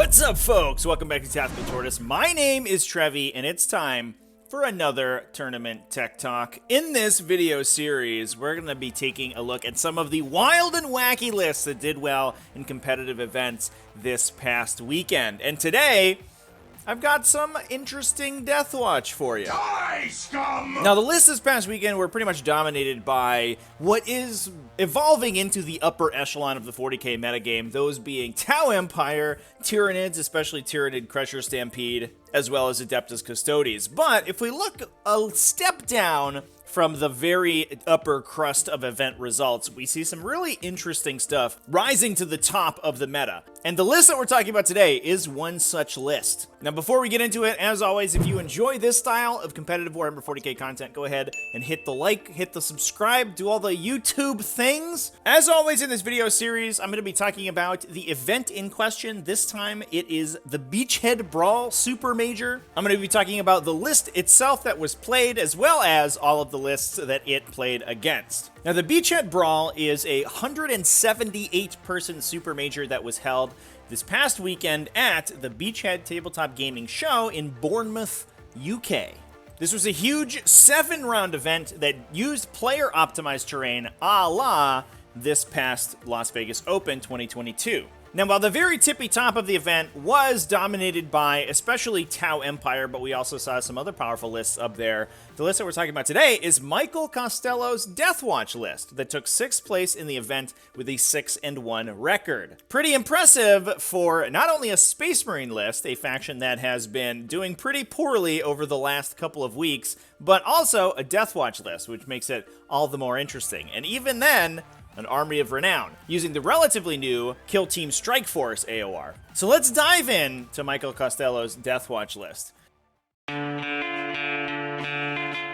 What's up, folks? Welcome back to Tactical Tortoise. My name is Trevi, and it's time for another tournament tech talk. In this video series, we're going to be taking a look at some of the wild and wacky lists that did well in competitive events this past weekend. And today, I've got some interesting Deathwatch for you. Die, scum! Now, the lists this past weekend were pretty much dominated by what is evolving into the upper echelon of the 40k metagame, those being Tau Empire, Tyranids, especially Tyranid Crusher Stampede, as well as Adeptus Custodes. But if we look a step down from the very upper crust of event results, we see some really interesting stuff rising to the top of the meta. And the list that we're talking about today is one such list. Now, before we get into it, as always, if you enjoy this style of competitive Warhammer 40k content, go ahead and hit the like, hit the subscribe, do all the YouTube things. As always in this video series, I'm going to be talking about the event in question. This time, it is the Beachhead Brawl Super Major. I'm going to be talking about the list itself that was played, as well as all of the lists that it played against. Now, the Beachhead Brawl is a 178-person super major that was held this past weekend at the Beachhead Tabletop Gaming Show in Bournemouth, UK. This was a huge 7-round event that used player-optimized terrain a la this past Las Vegas Open 2022. Now, while the very tippy top of the event was dominated by especially Tau Empire, but we also saw some other powerful lists up there, the list that we're talking about today is Michael Costello's Deathwatch list that took 6th place in the event with a 6-1 record. Pretty impressive for not only a Space Marine list, a faction that has been doing pretty poorly over the last couple of weeks, but also a Deathwatch list, which makes it all the more interesting. And even then, an Army of Renown, using the relatively new Kill Team Strike Force AOR. So let's dive in to Michael Costello's Deathwatch list.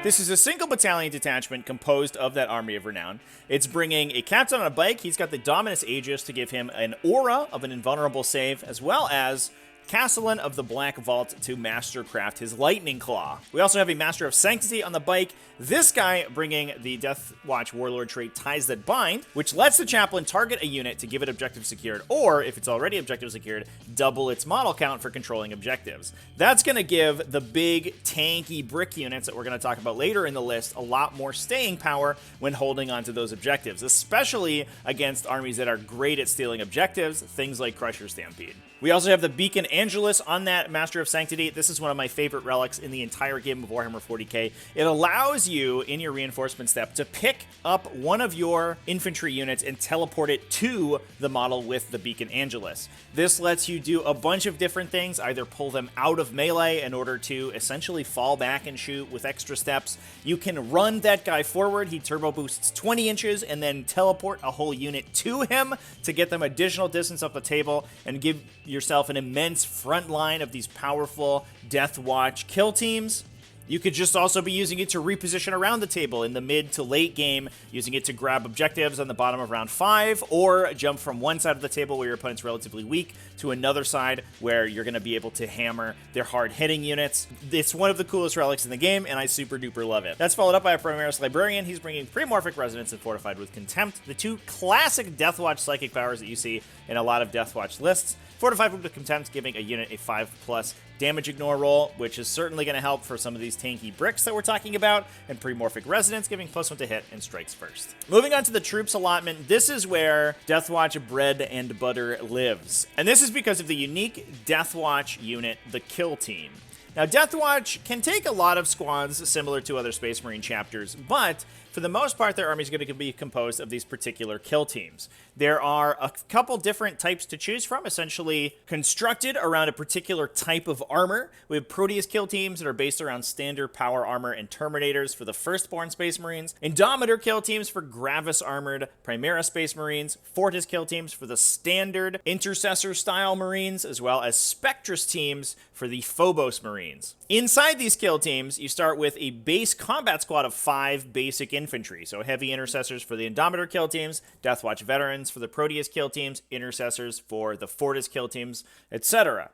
This is a single battalion detachment composed of that Army of Renown. It's bringing a captain on a bike. He's got the Dominus Aegis to give him an aura of an invulnerable save, as well as Castellan of the Black Vault to mastercraft his Lightning Claw. We also have a Master of Sanctity on the bike, this guy bringing the Deathwatch Warlord trait Ties That Bind, which lets the Chaplain target a unit to give it objective secured, or if it's already objective secured, double its model count for controlling objectives. That's going to give the big tanky brick units that we're going to talk about later in the list a lot more staying power when holding onto those objectives, especially against armies that are great at stealing objectives, things like Crusher Stampede. We also have the Beacon Angelus on that Master of Sanctity. This is one of my favorite relics in the entire game of Warhammer 40k. It allows you, in your reinforcement step, to pick up one of your infantry units and teleport it to the model with the Beacon Angelus. This lets you do a bunch of different things, either pull them out of melee in order to essentially fall back and shoot with extra steps. You can run that guy forward. He turbo boosts 20 inches and then teleport a whole unit to him to get them additional distance up the table and give yourself an immense front line of these powerful Deathwatch kill teams. You could just also be using it to reposition around the table in the mid to late game, using it to grab objectives on the bottom of round 5, or jump from one side of the table where your opponent's relatively weak to another side where you're going to be able to hammer their hard-hitting units. It's one of the coolest relics in the game, and I super duper love it. That's followed up by a Primaris Librarian. He's bringing Premorphic Resonance and Fortified with Contempt, the two classic Deathwatch psychic powers that you see in a lot of Deathwatch lists. Fortified with Contempt, giving a unit a 5+ damage ignore roll, which is certainly going to help for some of these tanky bricks that we're talking about, and Premorphic Resonance, giving +1 to hit and strikes first. Moving on to the troops allotment, this is where Deathwatch bread and butter lives. And this is because of the unique Deathwatch unit, the Kill Team. Now, Deathwatch can take a lot of squads similar to other Space Marine chapters, but for the most part, their army is going to be composed of these particular kill teams. There are a couple different types to choose from, essentially constructed around a particular type of armor. We have Proteus kill teams that are based around standard power armor and Terminators for the Firstborn Space Marines, Endometer kill teams for Gravis armored Primera Space Marines, Fortis kill teams for the standard Intercessor style Marines, as well as Spectres teams for the Phobos Marines. Inside these kill teams, you start with a base combat squad of 5 basic infantry, so heavy intercessors for the Endometer kill teams, Deathwatch veterans for the Proteus kill teams, intercessors for the Fortis kill teams, etc.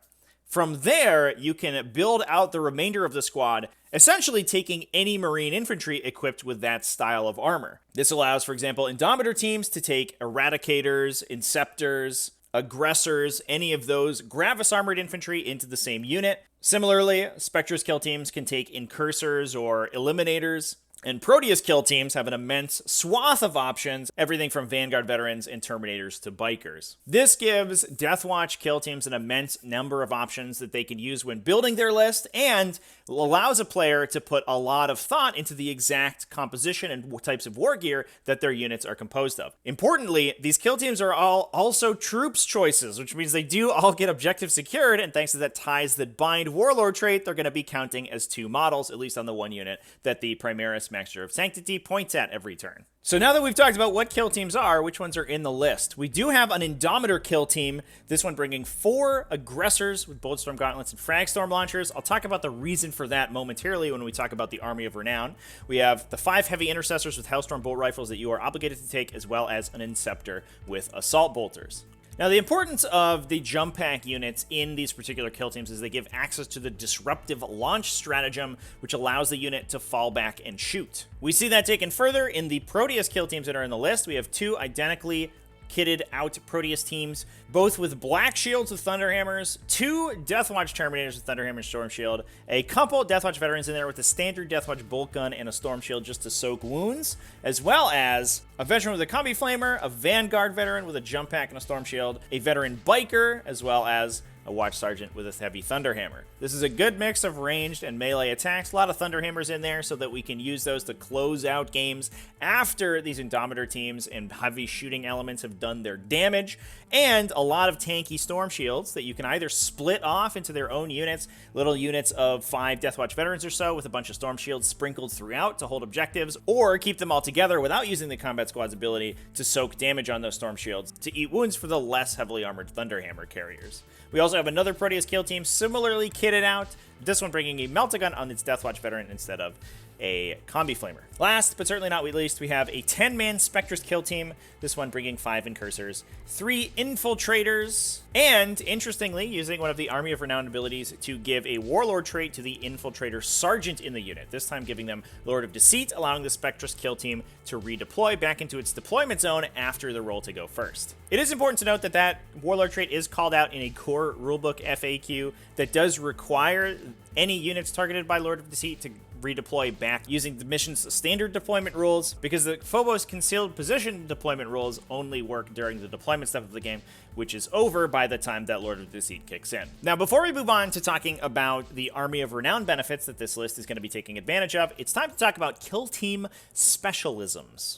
From there, you can build out the remainder of the squad, essentially taking any Marine infantry equipped with that style of armor. This allows, for example, Endometer teams to take Eradicators, Inceptors, aggressors, any of those Gravis armored infantry into the same unit. Similarly, Spectres kill teams can take incursors or eliminators. And Proteus kill teams have an immense swath of options, everything from Vanguard veterans and Terminators to bikers. This gives Deathwatch kill teams an immense number of options that they can use when building their list, and allows a player to put a lot of thought into the exact composition and types of war gear that their units are composed of. Importantly, these kill teams are all also troops choices, which means they do all get objectives secured, and thanks to that ties that bind warlord trait, they're going to be counting as 2 models, at least on the one unit that the Primaris Master of Sanctity points at every turn. So now that we've talked about what kill teams are, which ones are in the list, we do have an Endometer kill team, this one bringing 4 aggressors with Bulletstorm gauntlets and Fragstorm launchers. I'll talk about the reason for that momentarily when we talk about the Army of Renown. We have the 5 heavy intercessors with Hellstorm bolt rifles that you are obligated to take, as well as an Inceptor with assault bolters. Now, the importance of the jump pack units in these particular kill teams is they give access to the disruptive launch stratagem, which allows the unit to fall back and shoot. We see that taken further in the Proteus kill teams that are in the list. We have 2 identically kitted out Proteus teams, both with black shields with Thunderhammers, 2 Deathwatch Terminators with Thunderhammer and Storm Shield, a couple Deathwatch veterans in there with a standard Deathwatch bolt gun and a Storm Shield just to soak wounds, as well as a veteran with a Combi Flamer, a Vanguard veteran with a jump pack and a Storm Shield, a veteran biker, as well as a Watch Sergeant with a heavy Thunderhammer. This is a good mix of ranged and melee attacks. A lot of Thunderhammers in there so that we can use those to close out games after these Endometer teams and heavy shooting elements have done their damage. And a lot of tanky Storm Shields that you can either split off into their own units, little units of 5 Deathwatch veterans or so with a bunch of Storm Shields sprinkled throughout to hold objectives, or keep them all together without using the Combat Squad's ability to soak damage on those Storm Shields to eat wounds for the less heavily armored Thunderhammer carriers. We also have another Proteus kill team similarly kitted out, this one bringing a Meltagun on its Deathwatch veteran instead of a Combi Flamer. Last, but certainly not least, we have a 10-man Spectres kill team, this one bringing 5 Incursors, 3 Infiltrators, and, interestingly, using one of the Army of Renown abilities to give a Warlord trait to the Infiltrator Sergeant in the unit, this time giving them Lord of Deceit, allowing the Spectres kill team to redeploy back into its deployment zone after the roll to go first. It is important to note that that Warlord trait is called out in a core rulebook FAQ that does require any units targeted by Lord of Deceit to redeploy back using the mission's standard deployment rules, because the Phobos concealed position deployment rules only work during the deployment step of the game, which is over by the time that Lord of Deceit kicks in. Now, before we move on to talking about the Army of Renown benefits that this list is going to be taking advantage of, it's time to talk about kill team specialisms.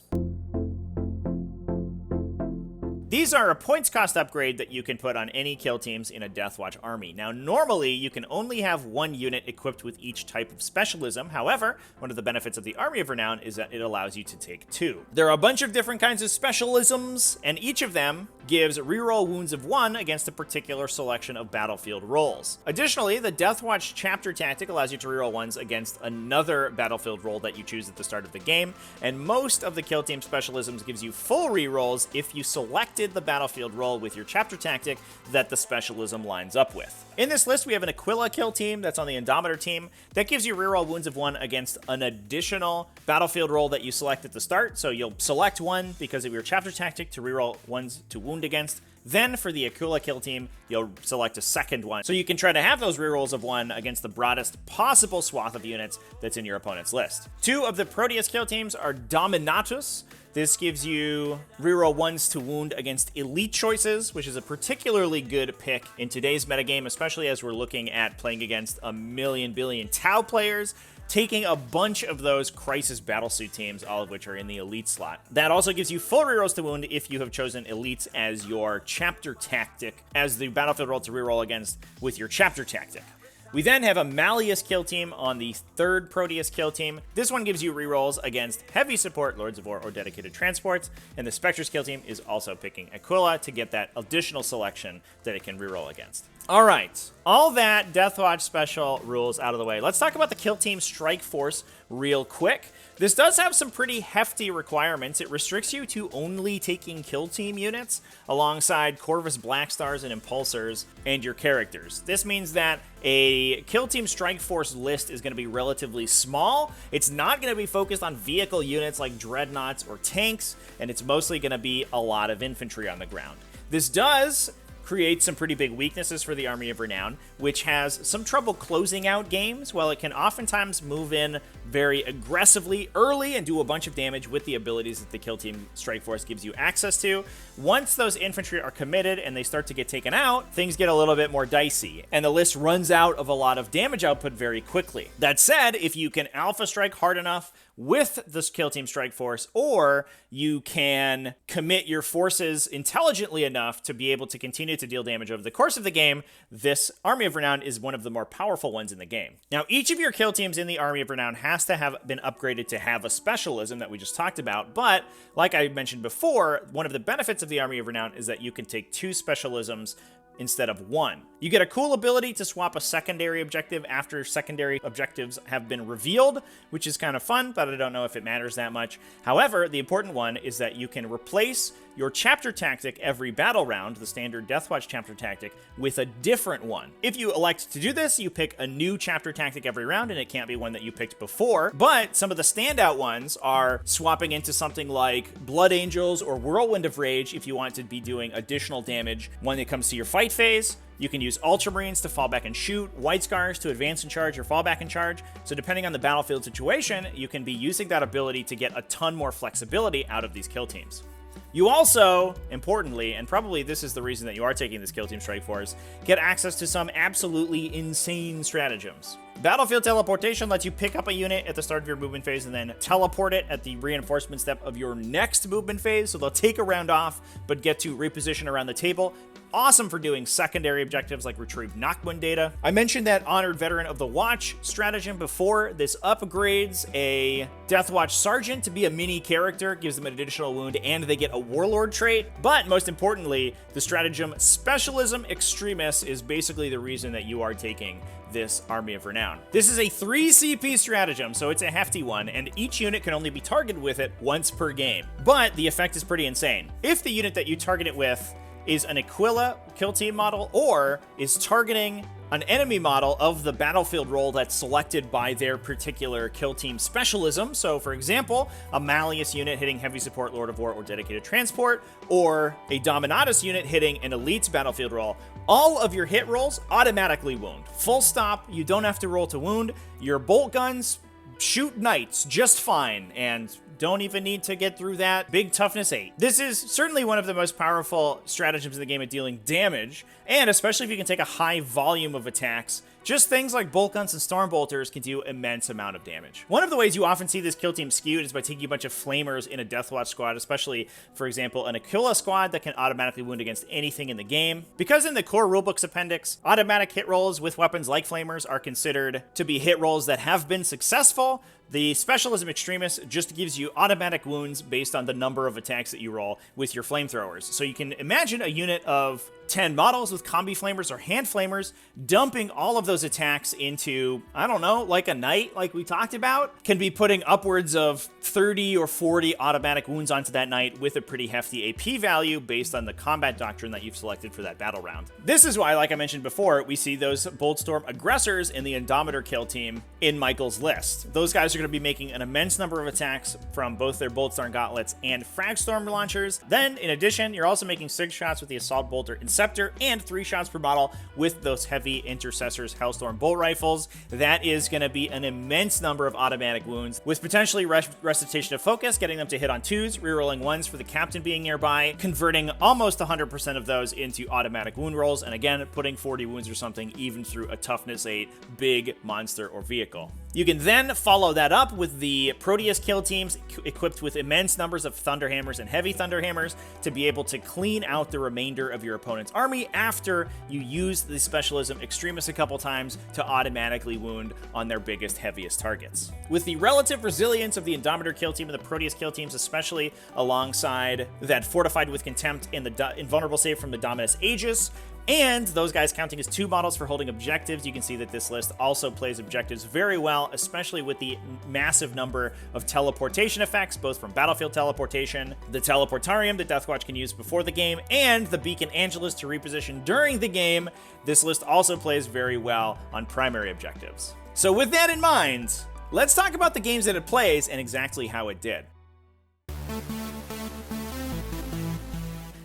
These are a points cost upgrade that you can put on any kill teams in a Deathwatch army. Now, normally, you can only have 1 unit equipped with each type of specialism. However, one of the benefits of the Army of Renown is that it allows you to take 2. There are a bunch of different kinds of specialisms, and each of them gives reroll wounds of 1 against a particular selection of battlefield rolls. Additionally, the Deathwatch Chapter tactic allows you to reroll 1s against another battlefield roll that you choose at the start of the game, and most of the kill team specialisms gives you full rerolls if you selected the battlefield roll with your chapter tactic that the specialism lines up with. In this list, we have an Aquila kill team that's on the Endometer team that gives you reroll wounds of 1 against an additional battlefield roll that you select at the start. So you'll select 1 because of your chapter tactic to reroll 1s to wound against. Then for the Aquila kill team, you'll select a second one. So you can try to have those rerolls of 1 against the broadest possible swath of units that's in your opponent's list. 2 of the Proteus kill teams are Dominatus. This gives you reroll 1s to wound against elite choices, which is a particularly good pick in today's metagame, especially as we're looking at playing against a billion Tau players, taking a bunch of those Crisis Battlesuit teams, all of which are in the elite slot. That also gives you full rerolls to wound if you have chosen elites as your chapter tactic, as the battlefield roll to reroll against with your chapter tactic. We then have a Malleus kill team on the 3rd Proteus kill team. This one gives you rerolls against heavy support, Lords of War, or dedicated transports, and the Spectres kill team is also picking Aquila to get that additional selection that it can reroll against. All right, all that Deathwatch special rules out of the way. Let's talk about the kill team strike force real quick. This does have some pretty hefty requirements. It restricts you to only taking kill team units alongside Corvus Blackstars and Impulsors and your characters. This means that a kill team strike force list is going to be relatively small. It's not going to be focused on vehicle units like dreadnoughts or tanks, and it's mostly going to be a lot of infantry on the ground. This does creates some pretty big weaknesses for the Army of Renown, which has some trouble closing out games, while it can oftentimes move in very aggressively early and do a bunch of damage with the abilities that the Kill Team Strike Force gives you access to. Once those infantry are committed and they start to get taken out, things get a little bit more dicey, and the list runs out of a lot of damage output very quickly. That said, if you can alpha strike hard enough with this Kill Team Strike Force, or you can commit your forces intelligently enough to be able to continue to deal damage over the course of the game, this Army of Renown is one of the more powerful ones in the game. Now, each of your kill teams in the Army of Renown has to have been upgraded to have a specialism that we just talked about, but like I mentioned before, one of the benefits of the Army of Renown is that you can take 2 specialisms instead of 1. You get a cool ability to swap a secondary objective after secondary objectives have been revealed, which is kind of fun, but I don't know if it matters that much. However, the important one is that you can replace your chapter tactic every battle round, the standard Deathwatch chapter tactic, with a different one. If you elect to do this, you pick a new chapter tactic every round, and it can't be one that you picked before, but some of the standout ones are swapping into something like Blood Angels or Whirlwind of Rage if you want to be doing additional damage when it comes to your fight phase. You can use Ultramarines to fall back and shoot, White Scars to advance and charge or fall back and charge. So depending on the battlefield situation, you can be using that ability to get a ton more flexibility out of these kill teams. You also, importantly, and probably this is the reason that you are taking this Kill Team Strike Force, get access to some absolutely insane stratagems. Battlefield teleportation lets you pick up a unit at the start of your movement phase and then teleport it at the reinforcement step of your next movement phase, so they'll take a round off, but get to reposition around the table. Awesome for doing secondary objectives like retrieve Noctwind data. I mentioned that Honored Veteran of the Watch stratagem before. This upgrades a Deathwatch Sergeant to be a mini character, gives them an additional wound, and they get a Warlord trait. But most importantly, the stratagem Specialism Extremis is basically the reason that you are taking this Army of Renown. This is a 3 CP stratagem, so it's a hefty one, and each unit can only be targeted with it once per game. But the effect is pretty insane. If the unit that you target it with is an Aquila kill team model, or is targeting an enemy model of the battlefield role that's selected by their particular kill team specialism. So for example, a Malleus unit hitting heavy support, Lord of War, or dedicated transport, or a Dominatus unit hitting an elite's battlefield role. All of your hit rolls automatically wound. Full stop, you don't have to roll to wound. Your bolt guns shoot knights just fine, and don't even need to get through that big toughness 8. This is certainly one of the most powerful stratagems in the game at dealing damage, and especially if you can take a high volume of attacks, just things like bolt guns and storm bolters can do immense amount of damage. One of the ways you often see this kill team skewed is by taking a bunch of flamers in a Deathwatch squad, especially, for example, an Aquila squad that can automatically wound against anything in the game. Because in the core rulebook's appendix, automatic hit rolls with weapons like flamers are considered to be hit rolls that have been successful, the Specialism Extremis just gives you automatic wounds based on the number of attacks that you roll with your flamethrowers. So you can imagine a unit of 10 models with combi flamers or hand flamers dumping all of those attacks into, I don't know, like a knight like we talked about, can be putting upwards of 30 or 40 automatic wounds onto that knight with a pretty hefty AP value based on the combat doctrine that you've selected for that battle round. This is why, like I mentioned before, we see those Boltstorm aggressors in the Endometer kill team in Michael's list. Those guys are going to be making an immense number of attacks from both their Boltstorm gauntlets and Fragstorm launchers. Then, in addition, you're also making 6 shots with the Assault Bolter Inceptor and 3 shots per model with those heavy Intercessors Hellstorm bolt rifles. That is going to be an immense number of automatic wounds, with potentially Recitation of Focus, getting them to hit on 2s, rerolling 1s for the captain being nearby, converting almost 100% of those into automatic wound rolls, and again, putting 40 wounds or something even through a toughness 8 big monster or vehicle. You can then follow that up with the Proteus kill teams equipped with immense numbers of Thunderhammers and Heavy Thunderhammers to be able to clean out the remainder of your opponent's army after you use the Specialism Extremis a couple times to automatically wound on their biggest, heaviest targets. With the relative resilience of the Endometer kill team and the Proteus kill teams, especially alongside that Fortified with Contempt and the Invulnerable save from the Dominus Aegis, and those guys counting as 2 models for holding objectives, you can see that this list also plays objectives very well, especially with the massive number of teleportation effects, both from battlefield teleportation, the Teleportarium that Deathwatch can use before the game, and the Beacon Angelus to reposition during the game. This list also plays very well on primary objectives. So with that in mind, let's talk about the games that it plays and exactly how it did.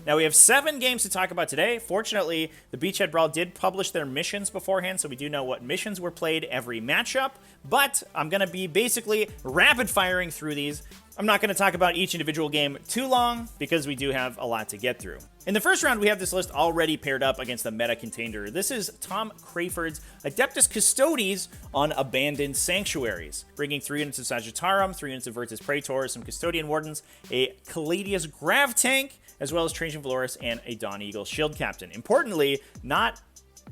Now, we have 7 games to talk about today. Fortunately, the Beachhead Brawl did publish their missions beforehand, so we do know what missions were played every matchup, but I'm going to be basically rapid-firing through these. I'm not going to talk about each individual game too long, because we do have a lot to get through. In the first round, we have this list already paired up against the meta contender. This is Tom Crayford's Adeptus Custodes on Abandoned Sanctuaries, bringing 3 units of Sagittarum, 3 units of Virtus Praetors, some Custodian Wardens, a Caladius Grav Tank, as well as Trajan Valoris and a Dawn Eagle Shield Captain. Importantly, not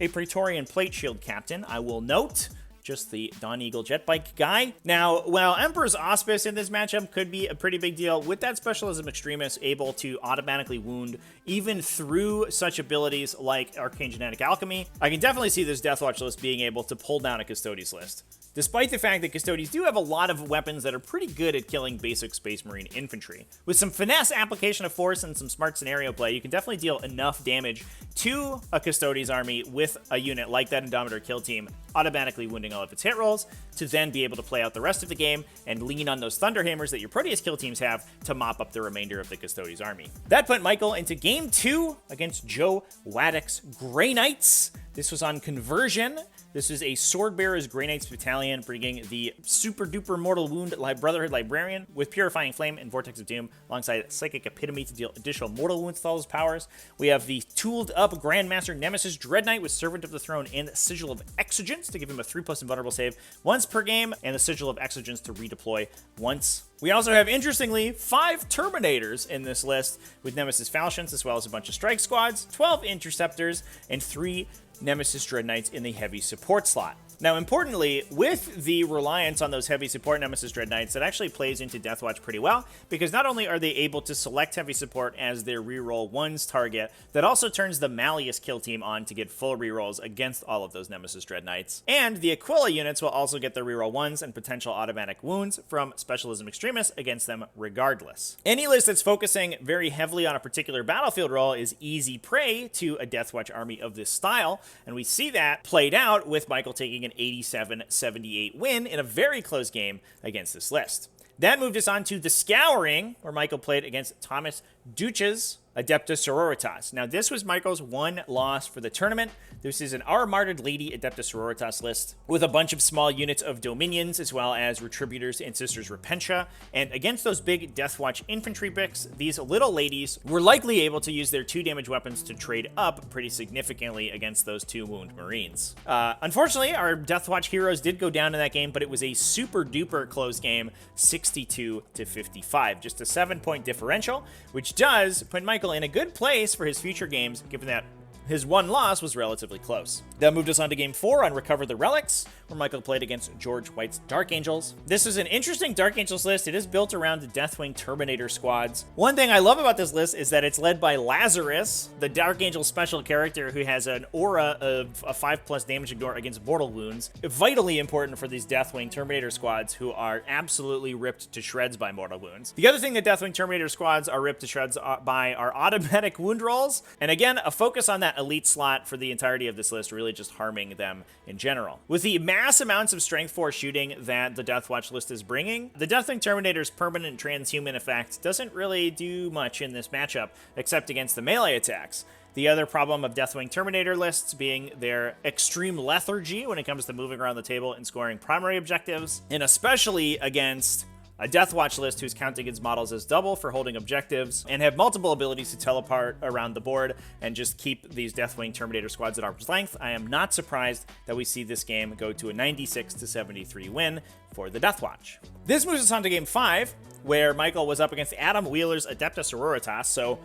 a Praetorian Plate Shield Captain, I will note. Just the Dawn Eagle jet bike guy. Now, while Emperor's Auspice in this matchup could be a pretty big deal, with that Specialism Extremis able to automatically wound even through such abilities like Arcane Genetic Alchemy, I can definitely see this Deathwatch list being able to pull down a Custodes list. Despite the fact that Custodes do have a lot of weapons that are pretty good at killing basic Space Marine infantry. With some finesse application of force and some smart scenario play, you can definitely deal enough damage to a Custodes army with a unit like that Endometer kill team, automatically wounding all of its hit rolls, to then be able to play out the rest of the game and lean on those Thunderhammers that your Proteus kill teams have to mop up the remainder of the Custodes army. That put Michael into Game 2 against Joe Waddick's Grey Knights. This was on Conversion. This is a Swordbearer's Grey Knights Battalion, bringing the super duper mortal wound Brotherhood Librarian with Purifying Flame and Vortex of Doom, alongside Psychic Epitome to deal additional mortal wounds with all his powers. We have the tooled up Grandmaster Nemesis Dread Knight with Servant of the Throne and Sigil of Exigence to give him a 3+ invulnerable save once per game, and the Sigil of Exigence to redeploy once. We also have, interestingly, 5 Terminators in this list, with Nemesis Falchions, as well as a bunch of Strike Squads, 12 Interceptors, and 3 Nemesis Dread Knights in the heavy support slot. Now, importantly, with the reliance on those heavy support Nemesis Dread Knights, that actually plays into Deathwatch pretty well, because not only are they able to select heavy support as their reroll 1s target, that also turns the Malleus kill team on to get full rerolls against all of those Nemesis Dread Knights. And the Aquila units will also get their reroll 1s and potential automatic wounds from Specialism Extremis against them regardless. Any list that's focusing very heavily on a particular battlefield role is easy prey to a Deathwatch army of this style, and we see that played out with Michael taking an 87-78 win in a very close game against this list. That moved us on to the Scouring, where Michael played against Thomas Duch's Adeptus Sororitas. Now, this was Michael's one loss for the tournament. This is an Our Martyred Lady Adeptus Sororitas list with a bunch of small units of Dominions, as well as Retributors and Sisters Repentia. And against those big Deathwatch infantry picks, these little ladies were likely able to use their 2 damage weapons to trade up pretty significantly against those 2 wound Marines. Unfortunately, our Deathwatch heroes did go down in that game, but it was a super duper close game, 62-55. Just a 7-point differential, which does put Michael in a good place for his future games, given that his one loss was relatively close. That moved us on to Game 4 on Recover the Relics, where Michael played against George White's Dark Angels. This is an interesting Dark Angels list. It is built around the Deathwing Terminator squads. One thing I love about this list is that it's led by Lazarus, the Dark Angel special character who has an aura of a 5+ damage ignore against mortal wounds. Vitally important for these Deathwing Terminator squads who are absolutely ripped to shreds by mortal wounds. The other thing that Deathwing Terminator squads are ripped to shreds by are automatic wound rolls. And again, a focus on that elite slot for the entirety of this list, really just harming them in general. With the mass amounts of strength 4 shooting that the Deathwatch list is bringing, the Deathwing Terminator's permanent transhuman effect doesn't really do much in this matchup, except against the melee attacks. The other problem of Deathwing Terminator lists being their extreme lethargy when it comes to moving around the table and scoring primary objectives, and especially against a Deathwatch list who's counting its models as double for holding objectives and have multiple abilities to teleport around the board and just keep these Deathwing Terminator squads at arm's length. I am not surprised that we see this game go to a 96-73 win for the Deathwatch. This moves us on to Game 5, where Michael was up against Adam Wheeler's Adeptus Sororitas, so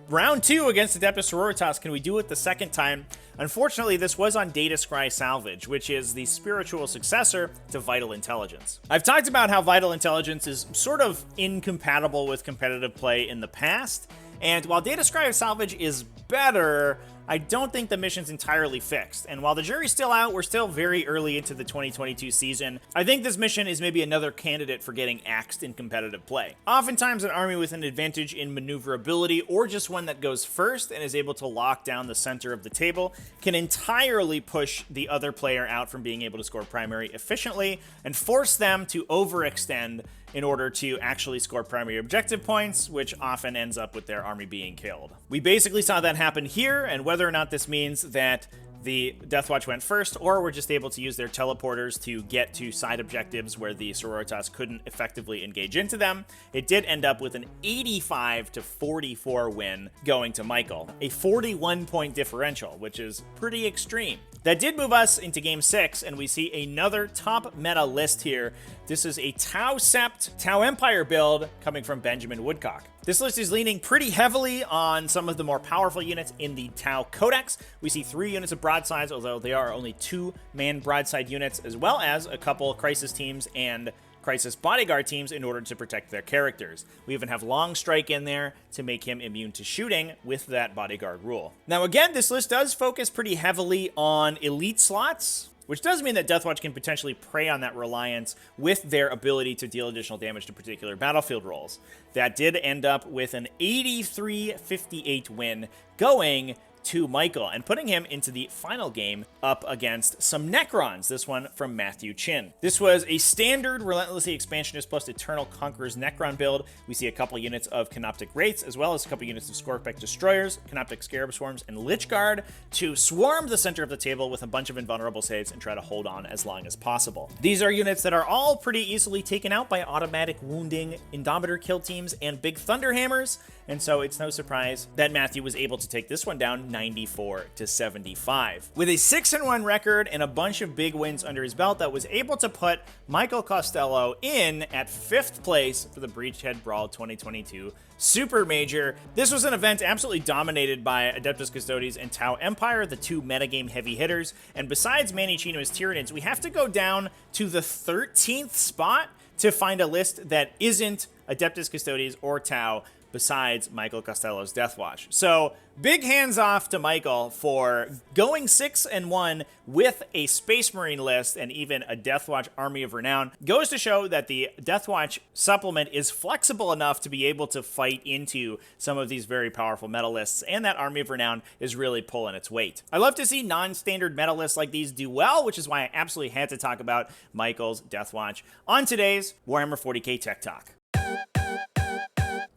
round 2 against Adeptus Sororitas, can we do it the second time? Unfortunately, this was on Data Scry Salvage, which is the spiritual successor to Vital Intelligence. I've talked about how Vital Intelligence is sort of incompatible with competitive play in the past, and while Data Scry Salvage is better, I don't think the mission's entirely fixed. And while the jury's still out, we're still very early into the 2022 season, I think this mission is maybe another candidate for getting axed in competitive play. Oftentimes, an army with an advantage in maneuverability, or just one that goes first and is able to lock down the center of the table, can entirely push the other player out from being able to score primary efficiently and force them to overextend in order to actually score primary objective points, which often ends up with their army being killed. We basically saw that happen here, and whether or not this means that the Deathwatch went first, or we're just able to use their teleporters to get to side objectives where the Sororitas couldn't effectively engage into them, it did end up with an 85-44 win going to Michael, a 41-point differential, which is pretty extreme. That did move us into Game 6, and we see another top meta list here. This is a Tau Sept, Tau Empire build coming from Benjamin Woodcock. This list is leaning pretty heavily on some of the more powerful units in the Tau Codex. We see 3 units of broadsides, although they are only 2-man broadside units, as well as a couple Crisis teams and Crisis bodyguard teams in order to protect their characters. We even have Long Strike in there to make him immune to shooting with that bodyguard rule. Now again, this list does focus pretty heavily on elite slots, which does mean that Deathwatch can potentially prey on that reliance with their ability to deal additional damage to particular battlefield roles. That did end up with an 83-58 win going to Michael, and putting him into the final game up against some Necrons, this one from Matthew Chin. This was a standard Relentlessly Expansionist plus Eternal Conqueror's Necron build. We see a couple units of Canoptic Wraiths, as well as a couple units of Scorpic Destroyers, Canoptic Scarab Swarms, and Lich Guard to swarm the center of the table with a bunch of invulnerable saves and try to hold on as long as possible. These are units that are all pretty easily taken out by automatic wounding Endometer kill teams and big Thunderhammers, and so it's no surprise that Matthew was able to take this one down 94-75. With a 6-1 record and a bunch of big wins under his belt, that was able to put Michael Costello in at 5th place for the Breachhead Brawl 2022 Super Major. This was an event absolutely dominated by Adeptus Custodes and Tau Empire, the 2 metagame heavy hitters, and besides Manny Chino's Tyranids, we have to go down to the 13th spot to find a list that isn't Adeptus Custodes or Tau besides Michael Costello's Deathwatch. So big hands off to Michael for going 6-1 with a Space Marine list and even a Deathwatch Army of Renown. Goes to show that the Deathwatch supplement is flexible enough to be able to fight into some of these very powerful meta lists, and that Army of Renown is really pulling its weight. I love to see non-standard meta lists like these do well, which is why I absolutely had to talk about Michael's Deathwatch on today's Warhammer 40k Tech Talk.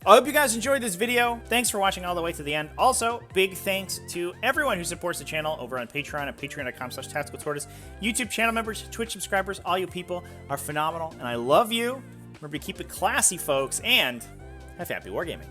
I hope you guys enjoyed this video. Thanks for watching all the way to the end. Also, big thanks to everyone who supports the channel over on Patreon at patreon.com/tacticaltortoise. YouTube channel members, Twitch subscribers, all you people are phenomenal, and I love you. Remember to keep it classy, folks, and have happy wargaming.